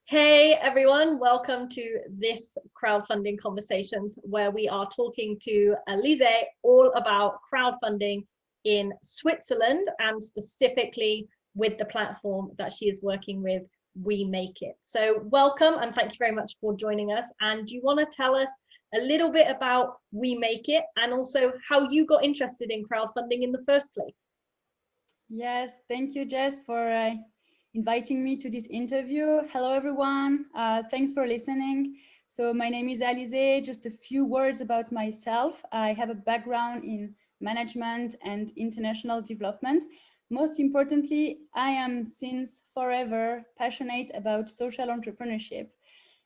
Hey everyone, welcome to this crowdfunding conversations where we are talking to Alize all about crowdfunding in Switzerland and specifically with the platform that she is working with, We Make It. So welcome and thank you very much for joining us. And do you want to tell us a little bit about We Make It and also how you got interested in crowdfunding in the first place? Yes, thank you, Jess, for inviting me to this interview. Hello, everyone. Thanks for listening. So my name is Alize. Just a few words about myself. I have a background in management and international development. Most importantly, I am since forever passionate about social entrepreneurship.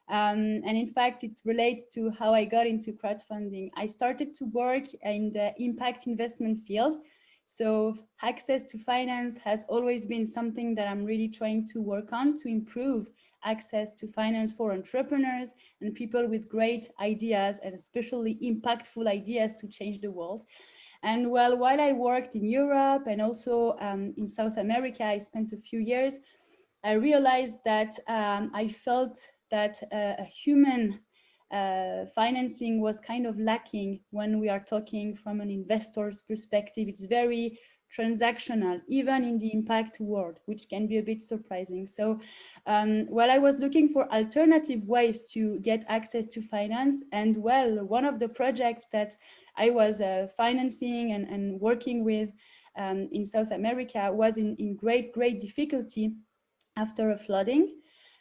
And in fact, it relates to how I got into crowdfunding. I started to work in the impact investment field. So access to finance has always been something that I'm really trying to work on to improve access to finance for entrepreneurs and people with great ideas and especially impactful ideas to change the world. And well, while I worked in Europe and also in South America, I spent a few years, I realized that I felt that a human financing was kind of lacking when we are talking from an investor's perspective. It's very transactional, even in the impact world, which can be a bit surprising. So while I was looking for alternative ways to get access to finance, and well, one of the projects that I was financing and working with in South America was in great difficulty after a flooding.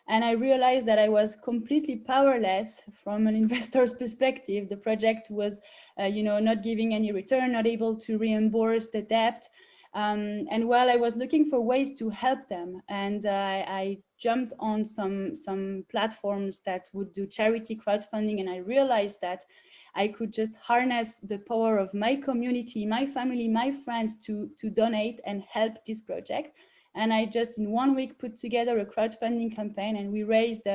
And I realized that I was completely powerless from an investor's perspective. The project was, not giving any return, not able to reimburse the debt. And while I was looking for ways to help them, and I jumped on some platforms that would do charity crowdfunding, and I realized that I could just harness the power of my community, my family, my friends to donate and help this project. And I just in 1 week put together a crowdfunding campaign, and we raised,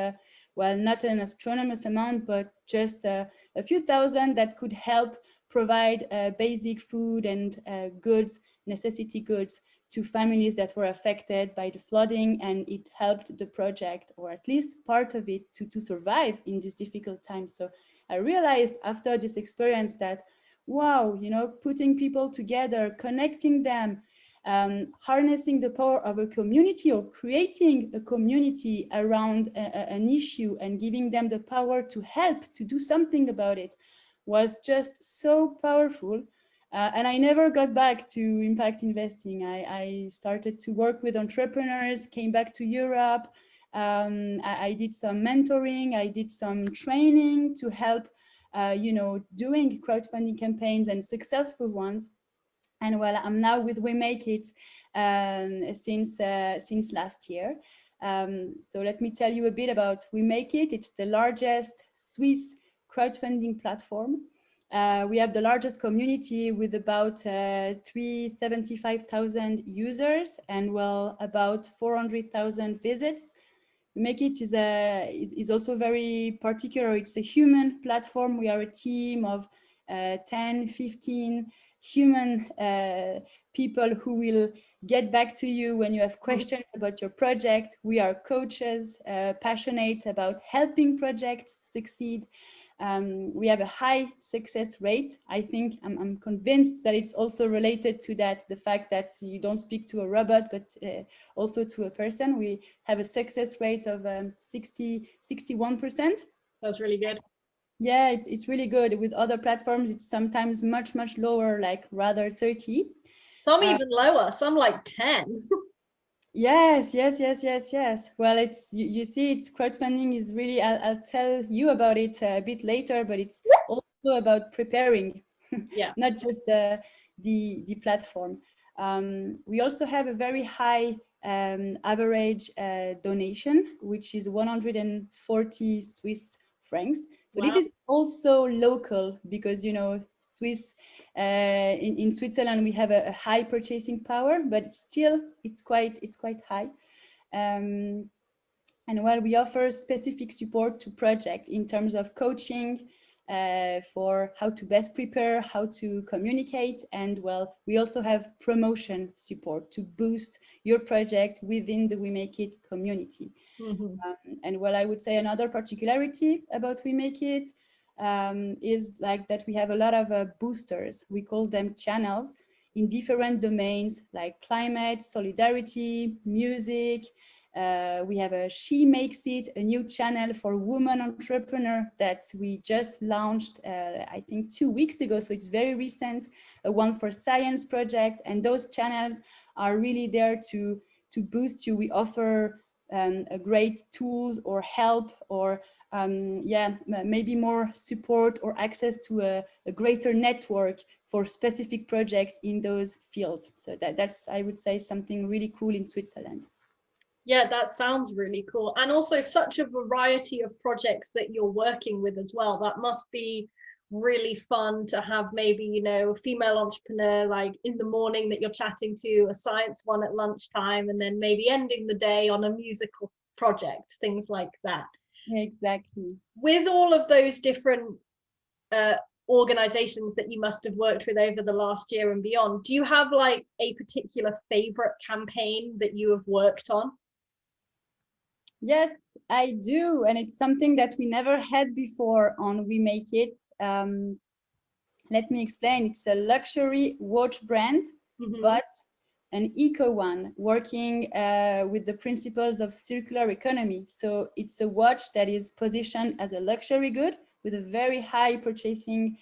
well, not an astronomous amount, but just a few thousand that could help provide basic food and goods, necessity goods to families that were affected by the flooding. And it helped the project, or at least part of it, to survive in these difficult times. So I realized after this experience that, wow, putting people together, connecting them, harnessing the power of a community or creating a community around an issue and giving them the power to help, to do something about it, was just so powerful. And I never got back to impact investing. I started to work with entrepreneurs, came back to Europe. I did some mentoring, I did some training to help, doing crowdfunding campaigns and successful ones. And well, I'm now with We Make It since last year. So let me tell you a bit about We Make It. It's the largest Swiss crowdfunding platform. We have the largest community with about 375,000 users and well, about 400,000 visits. We Make It is also very particular. It's a human platform. We are a team of 10, 15 human people who will get back to you when you have questions about your project. We are coaches, passionate about helping projects succeed. We have a high success rate. I think I'm convinced that it's also related to that, the fact that you don't speak to a robot, but also to a person. We have a success rate of 61%. That's really good. Yeah, it's really good. With other platforms, it's sometimes much lower, like rather 30. Some even lower, some like 10. Yes. Well, it's you see, it's crowdfunding is really. I'll tell you about it a bit later, but it's also about preparing, Yeah. not just the platform. We also have a very high average donation, which is 140 Swiss francs. So Wow. it is also local because Swiss. In Switzerland, we have a high purchasing power, but still it's quite high. And while we offer specific support to project in terms of coaching, for how to best prepare, how to communicate, and well, we also have promotion support to boost your project within the We Make It community. And what I would say another particularity about We Make It is like that we have a lot of boosters. We call them channels in different domains like climate, solidarity, music. We have a She Makes It, a new channel for women entrepreneur that we just launched, I think 2 weeks ago. So it's very recent, one for science project. And those channels are really there to boost you. We offer a great tools or help or maybe more support or access to a greater network for specific projects in those fields. So that's, I would say, something really cool in Switzerland. Yeah, that sounds really cool. And also such a variety of projects that you're working with as well. That must be really fun to have maybe, you know, a female entrepreneur like in the morning that you're chatting to, a science one at lunchtime, and then maybe ending the day on a musical project, things like that. Exactly. With all of those different organizations that you must have worked with over the last year and beyond, do you have like a particular favorite campaign that you have worked on? Yes, I do. And it's something that we never had before on We Make It. Let me explain. It's a luxury watch brand, but an eco one, working with the principles of circular economy. So it's a watch that is positioned as a luxury good with a very high purchasing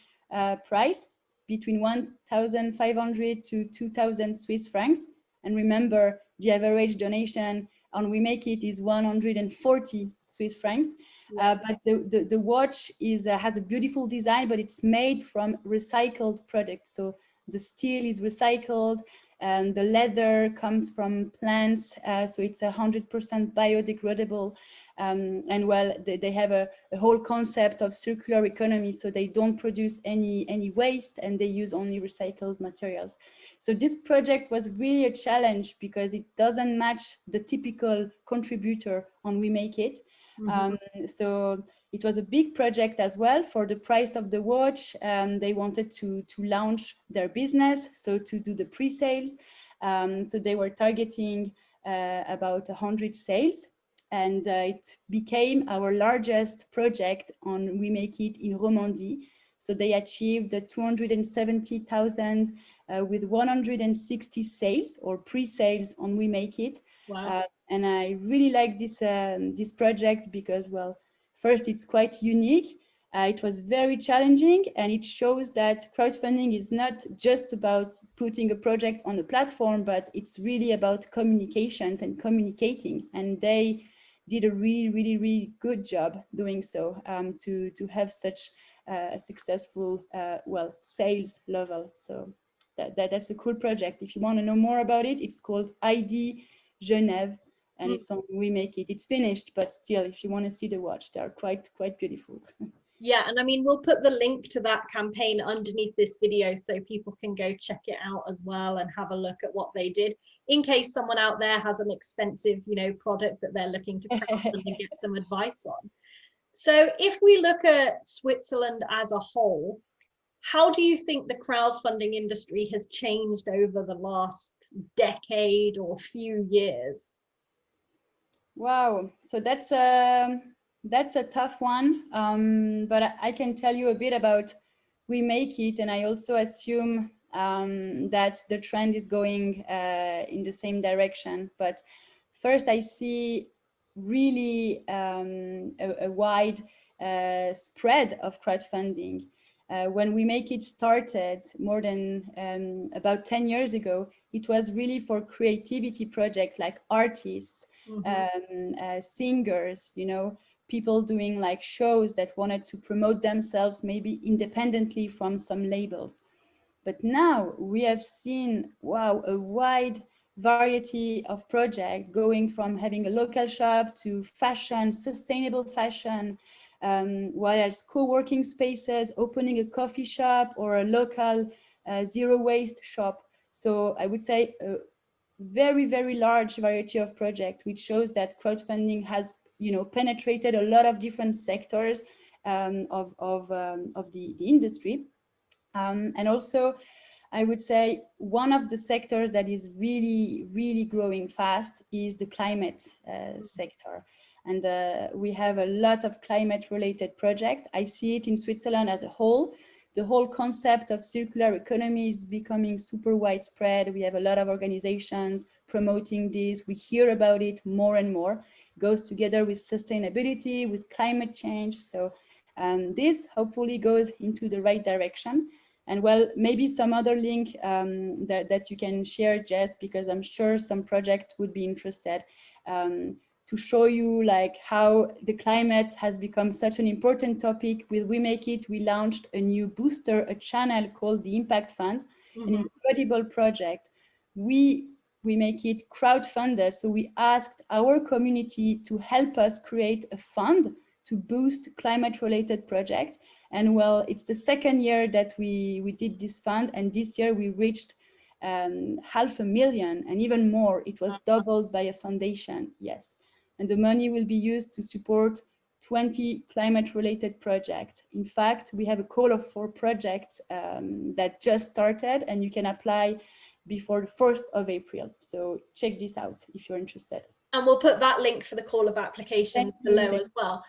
price between 1,500 to 2,000 Swiss francs. And remember, the average donation on We Make It is 140 Swiss francs. But the watch has a beautiful design, but it's made from recycled products. So the steel is recycled and the leather comes from plants. So it's 100% biodegradable. And well, they have a whole concept of circular economy. So they don't produce any waste and they use only recycled materials. So this project was really a challenge because it doesn't match the typical contributor on We Make It. So it was a big project as well for the price of the watch. They wanted to launch their business, so to do the pre-sales. So they were targeting about 100 sales. And it became our largest project on We Make It in Romandy. So they achieved 270,000 with 160 sales or pre-sales on We Make It. Wow. And I really like this project because, well, first, it's quite unique. It was very challenging, and it shows that crowdfunding is not just about putting a project on a platform, but it's really about communications and communicating. And they did a really good job doing so to have such a successful, sales level. So that's a cool project. If you want to know more about it, it's called ID Genève. And it's on We Make It. It's finished, but still, if you want to see the watch, they're quite beautiful. Yeah, and I mean, we'll put the link to that campaign underneath this video so people can go check it out as well and have a look at what they did, in case someone out there has an expensive, you know, product that they're looking to crowdfund and get some advice on. So if we look at Switzerland as a whole, how do you think the crowdfunding industry has changed over the last decade or few years? Wow, so that's a tough one, but I can tell you a bit about We Make It, and I also assume that the trend is going in the same direction. But first, I see really a wide spread of crowdfunding. When We Make It started more than about 10 years ago, it was really for creativity projects like artists, singers, you know, people doing like shows that wanted to promote themselves maybe independently from some labels. But now we have seen, wow, a wide variety of projects going from having a local shop to fashion, sustainable fashion, what else, co-working spaces, opening a coffee shop or a local zero waste shop. So I would say very large variety of projects, which shows that crowdfunding has, you know, penetrated a lot of different sectors of the industry. And also, I would say one of the sectors that is really growing fast is the climate sector. And we have a lot of climate related projects. I see it in Switzerland as a whole. The whole concept of circular economy is becoming super widespread. We have a lot of organizations promoting this. We hear about it more and more. It goes together with sustainability, with climate change. So this hopefully goes into the right direction. And well, maybe some other link that you can share, Jess, because I'm sure some project would be interested to show you like how the climate has become such an important topic. With We Make It, we launched a new booster, a channel called the Impact Fund, an incredible project. We Make It crowdfunded, so we asked our community to help us create a fund to boost climate-related projects. And well, it's the second year that we did this fund, and this year we reached 500,000 and even more. It was doubled by a foundation, yes. And the money will be used to support 20 climate-related projects. In fact, we have a call for projects that just started, and you can apply before the 1st of April. So check this out if you're interested. And we'll put that link for the call of application below as well.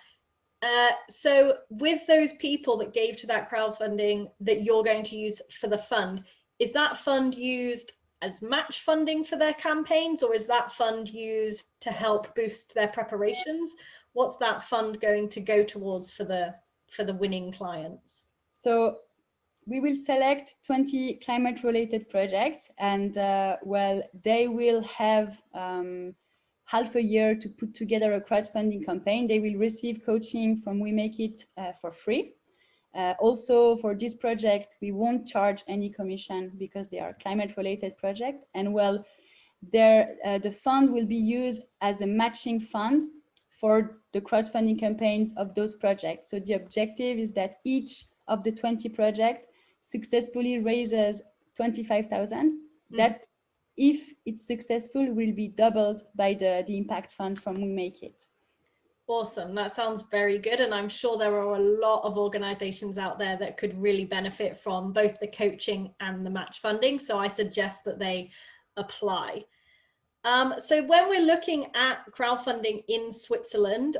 So with those people that gave to that crowdfunding that you're going to use for the fund, is that fund used as match funding for their campaigns, or is that fund used to help boost their preparations? What's that fund going to go towards for the winning clients? So we will select 20 climate related projects, and well, they will have half a year to put together a crowdfunding campaign. They will receive coaching from We Make It for free. Also, for this project, we won't charge any commission because they are climate-related project. And well, the fund will be used as a matching fund for the crowdfunding campaigns of those projects. So the objective is that each of the 20 projects successfully raises 25,000. That, if it's successful, will be doubled by the impact fund from We Make It. Awesome. That sounds very good. And I'm sure there are a lot of organizations out there that could really benefit from both the coaching and the match funding. So I suggest that they apply. So when we're looking at crowdfunding in Switzerland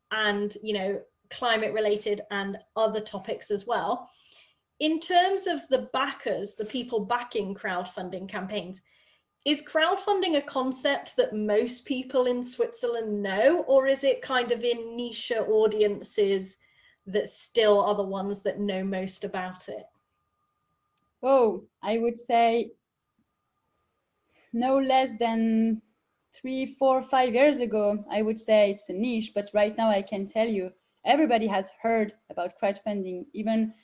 and, you know, climate related and other topics as well, in terms of the backers, the people backing crowdfunding campaigns, is crowdfunding a concept that most people in Switzerland know, or is it kind of in niche audiences that still are the ones that know most about it? Oh, I would say no less than 3, 4, 5 years ago, I would say it's a niche, but right now I can tell you everybody has heard about crowdfunding. Even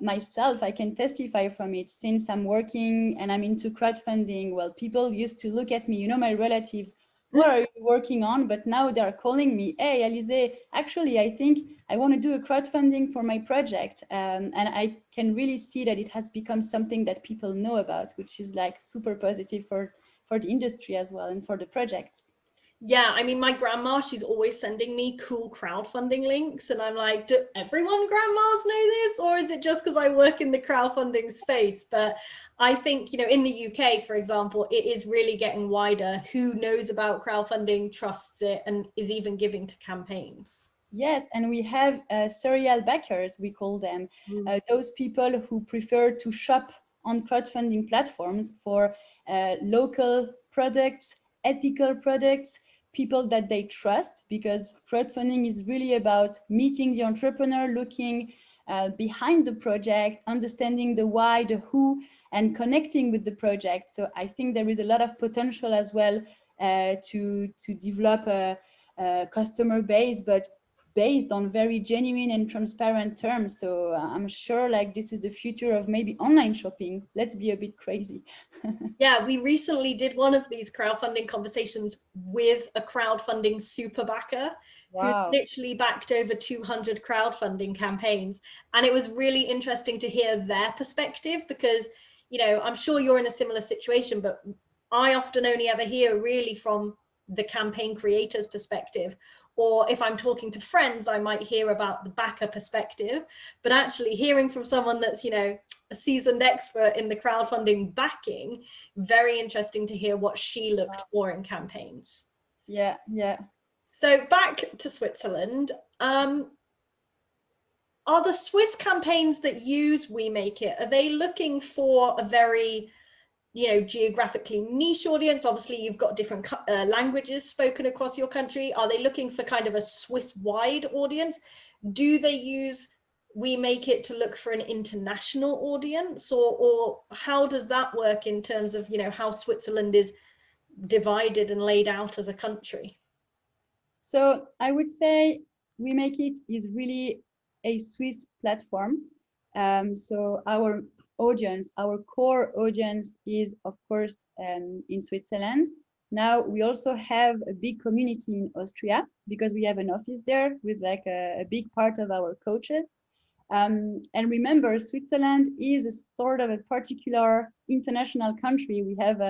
myself, I can testify from it since I'm working and I'm into crowdfunding. Well, people used to look at me, you know, my relatives, what are you working on? But now they're calling me, hey, Alize, actually, I think I want to do a crowdfunding for my project. And I can really see that it has become something that people know about, which is like super positive for the industry as well and for the project. Yeah, I mean, my grandma, she's always sending me cool crowdfunding links. And I'm like, do everyone grandmas know this? Or is it just because I work in the crowdfunding space? But I think, you know, in the UK, for example, it is really getting wider. Who knows about crowdfunding, trusts it, and is even giving to campaigns. Yes, and we have serial backers, we call them, those people who prefer to shop on crowdfunding platforms for local products, ethical products, people that they trust, because crowdfunding is really about meeting the entrepreneur, looking behind the project, understanding the why, the who, and connecting with the project. So I think there is a lot of potential as well to develop a customer base, but based on very genuine and transparent terms. So I'm sure like this is the future of maybe online shopping. Let's be a bit crazy. Yeah, we recently did one of these crowdfunding conversations with a crowdfunding super backer. Wow. Who literally backed over 200 crowdfunding campaigns. And it was really interesting to hear their perspective because, you know, I'm sure you're in a similar situation, but I often only ever hear really from the campaign creator's perspective, or if I'm talking to friends, I might hear about the backer perspective, but actually hearing from someone that's, you know, a seasoned expert in the crowdfunding backing, very interesting to hear what she looked for in campaigns. Yeah, yeah. So back to Switzerland, are the Swiss campaigns that use We Make It, are they looking for a very, you know, geographically niche audience? Obviously, you've got different languages spoken across your country. Are they looking for kind of a Swiss-wide audience? Do they use We Make It to look for an international audience, or how does that work in terms of, you know, how Switzerland is divided and laid out as a country? So I would say We Make It is really a Swiss platform. So our audience, our core audience is, of course, in Switzerland. Now we also have a big community in Austria because we have an office there with like a big part of our coaches. And remember, Switzerland is a sort of a particular international country. We have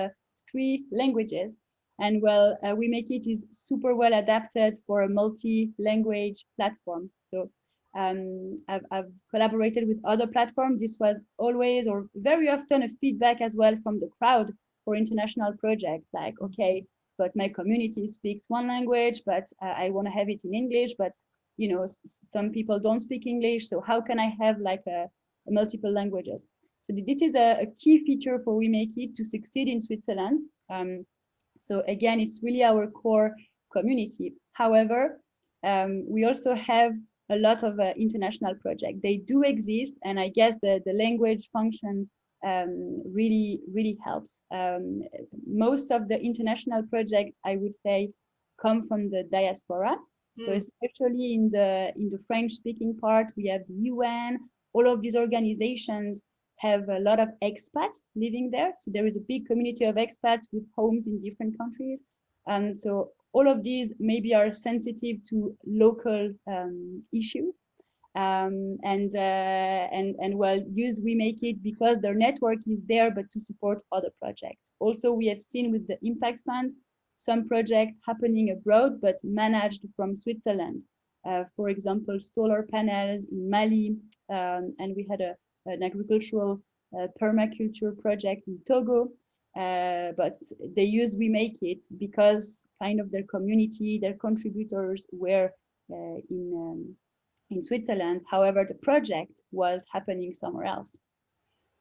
3 languages. And well, We Make It is super well adapted for a multi-language platform. So I've collaborated with other platforms. This was always or very often a feedback as well from the crowd for international projects. Like, okay, but my community speaks one language, but I want to have it in English, but you know, some people don't speak English. So how can I have like a multiple languages? So this is a key feature for We Make It to succeed in Switzerland. So again, it's really our core community. However, we also have a lot of international projects. They do exist, and I guess the language function really helps. Most of the international projects, I would say, come from the diaspora. So especially in the French-speaking part, we have the UN. All of these organizations have a lot of expats living there. So there is a big community of expats with homes in different countries. And so all of these maybe are sensitive to local issues. And well, use We Make It because their network is there, but to support other projects. Also, we have seen with the Impact Fund, some projects happening abroad, but managed from Switzerland. For example, solar panels in Mali, and we had an agricultural permaculture project in Togo, but they used We Make It because kind of their community, their contributors were in Switzerland. However, the project was happening somewhere else.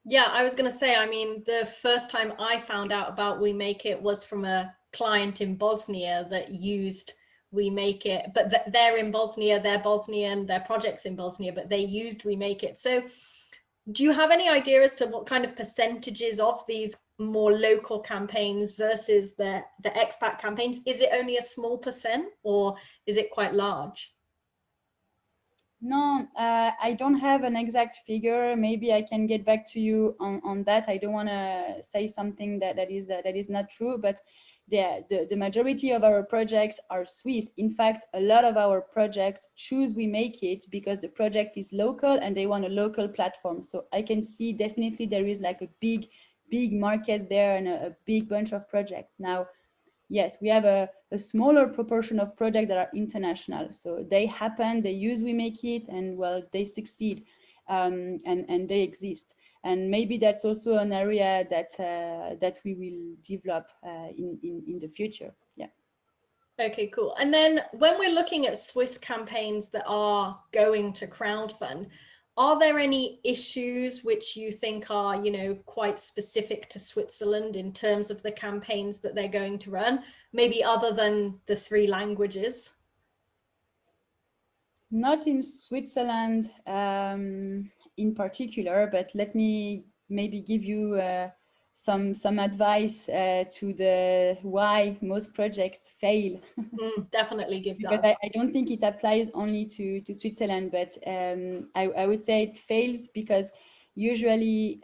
Yeah, I was going to say, I mean, the first time I found out about We Make It was from a client in Bosnia that used We Make It, but they're in Bosnia, they're Bosnian, their project's in Bosnia, but they used We Make It. So do you have any idea as to what kind of percentages of these more local campaigns versus the expat campaigns? Is it only a small percent or is it quite large? No, I don't have an exact figure. Maybe I can get back to you on that. I don't want to say something that is not true, but the majority of our projects are Swiss. In fact, a lot of our projects choose We Make It because the project is local and they want a local platform. So I can see definitely there is like a big market there and a big bunch of projects. Now, yes, we have a smaller proportion of projects that are international. So they happen, they use We Make It, and well, they succeed, and they exist. And maybe that's also an area that we will develop in the future. Yeah. Okay, cool. And then when we're looking at Swiss campaigns that are going to crowdfund, are there any issues which you think are, you know, quite specific to Switzerland in terms of the campaigns that they're going to run, maybe other than the 3 languages? Not in Switzerland in particular, but let me maybe give you some advice to the why most projects fail. Definitely give because that. I don't think it applies only to Switzerland, but I would say it fails because usually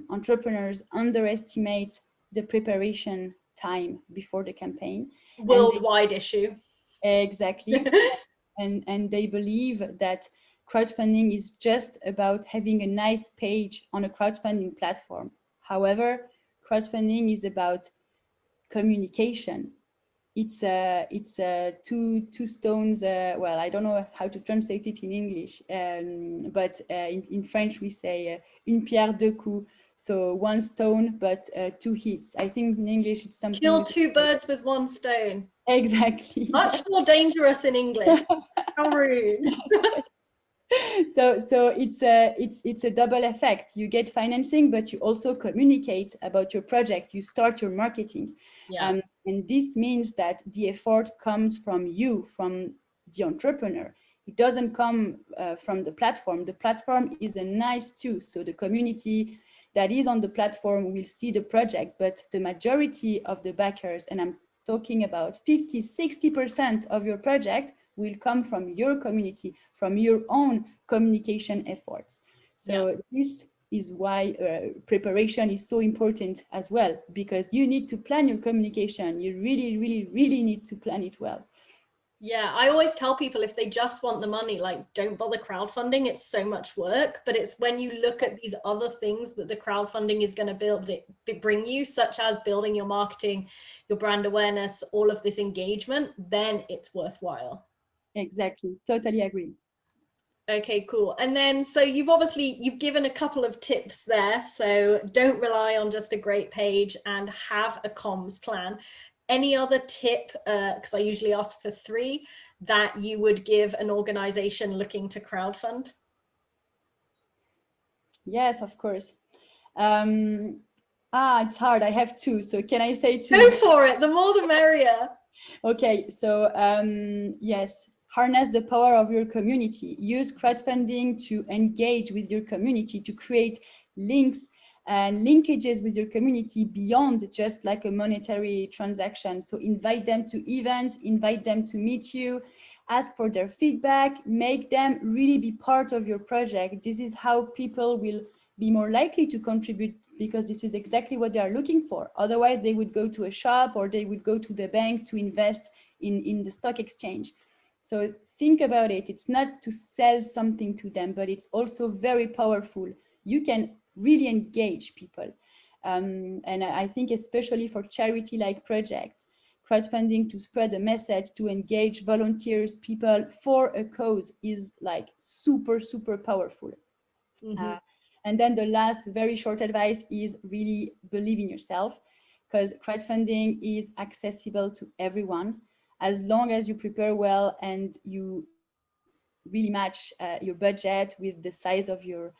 entrepreneurs underestimate the preparation time before the campaign. Worldwide issue. Exactly. and they believe that crowdfunding is just about having a nice page on a crowdfunding platform. However, crowdfunding is about communication. it's two stones. Well, I don't know how to translate it in English, but in French we say une pierre deux coups. So one stone, but two hits. I think in English it's something. Kill two birds with one stone. Exactly. Much more dangerous in English. How rude. So it's a double effect. You get financing, but you also communicate about your project. You start your marketing. Yeah. And this means that the effort comes from you, from the entrepreneur. It doesn't come from the platform. The platform is a nice tool. So the community that is on the platform will see the project, but the majority of the backers, and I'm talking about 50, 60% of your project, will come from your community, from your own communication efforts. So this is why preparation is so important as well, because you need to plan your communication. You really, really, really need to plan it well. Yeah, I always tell people if they just want the money, like, don't bother crowdfunding. It's so much work, but it's when you look at these other things that the crowdfunding is going to bring you, such as building your marketing, your brand awareness, all of this engagement, then it's worthwhile. Exactly, totally agree. Okay, cool. And then, so you've given a couple of tips there. So don't rely on just a great page and have a comms plan. Any other tip, because I usually ask for 3, that you would give an organization looking to crowdfund? Yes, of course. It's hard. I have 2. So can I say 2? Go for it. The more the merrier. Okay, so yes, harness the power of your community. Use crowdfunding to engage with your community, to create links and linkages with your community beyond just like a monetary transaction. So invite them to events, invite them to meet you, ask for their feedback, make them really be part of your project. This is how people will be more likely to contribute, because this is exactly what they are looking for. Otherwise, they would go to a shop or they would go to the bank to invest in the stock exchange. So think about it. It's not to sell something to them, but it's also very powerful. You can really engage people. And I think especially for charity-like projects, crowdfunding to spread a message, to engage volunteers, people for a cause is like super, super powerful. Mm-hmm. And then the last very short advice is really believe in yourself, because crowdfunding is accessible to everyone as long as you prepare well and you really match your budget with the size of your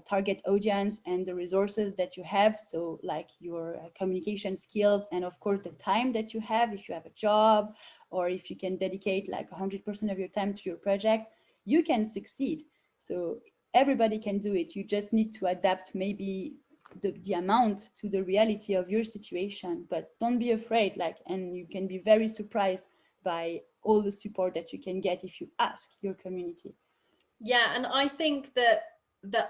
target audience and the resources that you have. So like your communication skills and of course the time that you have, if you have a job or if you can dedicate like 100% of your time to your project, you can succeed. So everybody can do it. You just need to adapt maybe the amount to the reality of your situation, but don't be afraid, and you can be very surprised by all the support that you can get if you ask your community. Yeah, and I think that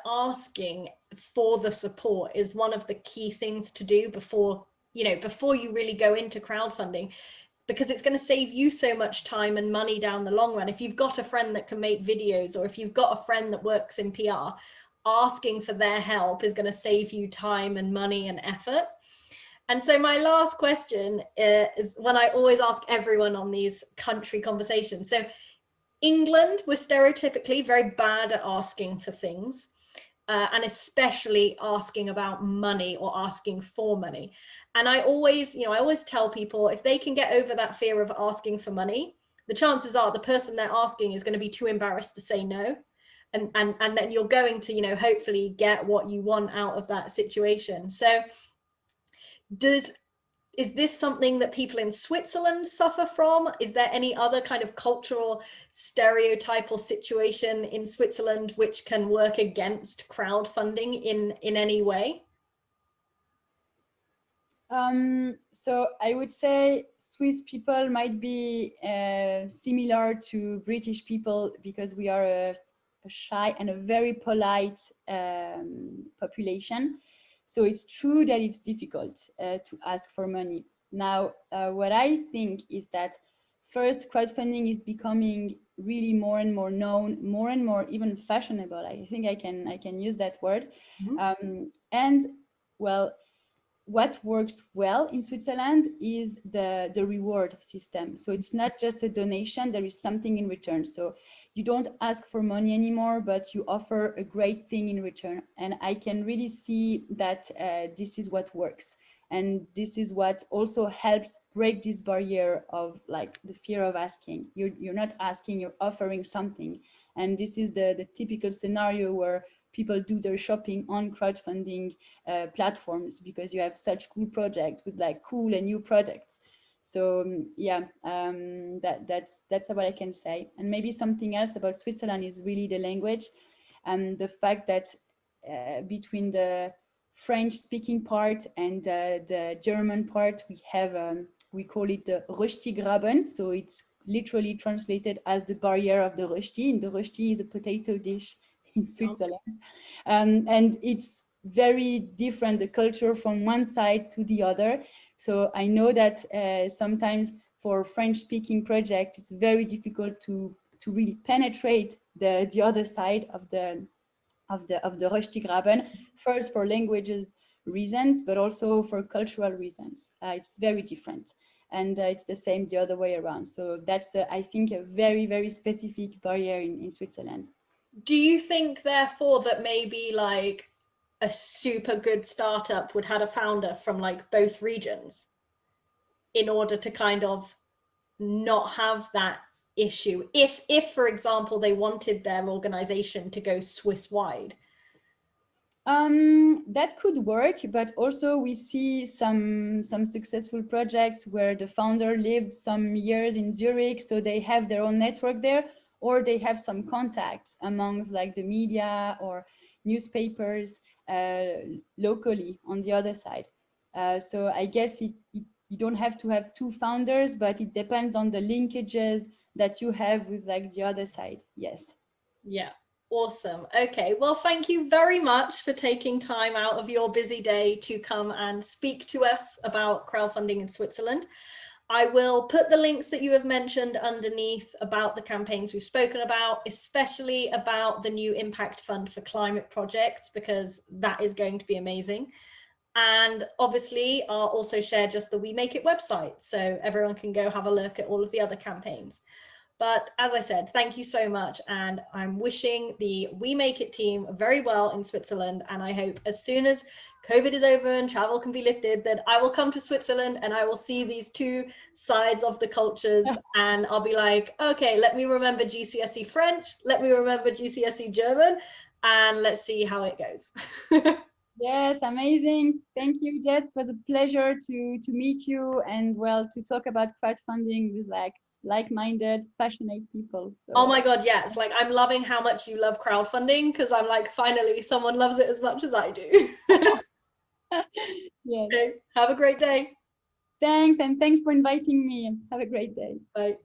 asking for the support is one of the key things to do before you really go into crowdfunding, because it's going to save you so much time and money down the long run. If you've got a friend that can make videos, or if you've got a friend that works in PR, asking for their help is going to save you time and money and effort. And so my last question is one I always ask everyone on these country conversations. So England, we're stereotypically very bad at asking for things, and especially asking about money or asking for money. And I always tell people, if they can get over that fear of asking for money, the chances are the person they're asking is going to be too embarrassed to say no. And then you're going to, hopefully get what you want out of that situation. So is this something that people in Switzerland suffer from? Is there any other kind of cultural stereotype or situation in Switzerland which can work against crowdfunding in any way? So I would say Swiss people might be similar to British people, because we are a shy and a very polite population. So it's true that it's difficult to ask for money. Now, what I think is that first, crowdfunding is becoming really more and more known, more and more even fashionable. I think I can use that word. Mm-hmm. And well, what works well in Switzerland is the reward system. So it's not just a donation, there is something in return. So you don't ask for money anymore, but you offer a great thing in return. And I can really see that this is what works. And this is what also helps break this barrier of like the fear of asking. You're not asking, you're offering something. And this is the typical scenario where people do their shopping on crowdfunding platforms, because you have such cool projects with like cool and new products. So that's what I can say. And maybe something else about Switzerland is really the language, and the fact that between the French speaking part and the German part, we have we call it the Röstigraben. So it's literally translated as the barrier of the Rösti. And the Rösti is a potato dish in Switzerland. And it's very different, the culture from one side to the other. So I know that sometimes for French speaking project, it's very difficult to really penetrate the other side of the Röstigraben, first for languages reasons, but also for cultural reasons. It's very different. And it's the same the other way around. So that's, I think, a very, very specific barrier in Switzerland. Do you think, therefore, that maybe like a super good startup would have a founder from like both regions in order to kind of not have that issue? If for example, they wanted their organization to go Swiss wide? That could work, but also we see some successful projects where the founder lived some years in Zurich, so they have their own network there, or they have some contacts amongst like the media or newspapers locally on the other side. So I guess you don't have to have two founders, but it depends on the linkages that you have with like the other side. Yes. Yeah. Awesome. Okay. Well, thank you very much for taking time out of your busy day to come and speak to us about crowdfunding in Switzerland. I will put the links that you have mentioned underneath about the campaigns we've spoken about, especially about the new impact fund for climate projects, because that is going to be amazing. And obviously I'll also share just the We Make It website, so everyone can go have a look at all of the other campaigns. But as I said, thank you so much. And I'm wishing the We Make It team very well in Switzerland. And I hope as soon as COVID is over and travel can be lifted, that I will come to Switzerland and I will see these two sides of the cultures. And I'll be like, okay, let me remember GCSE French, let me remember GCSE German, and let's see how it goes. Yes, amazing. Thank you, Jess. It was a pleasure to meet you and, well, to talk about crowdfunding with like-minded, passionate people. So. Oh my God, yes. Like, I'm loving how much you love crowdfunding, because I'm like, finally, someone loves it as much as I do. Yes. Okay, have a great day. Thanks, and thanks for inviting me. Have a great day. Bye.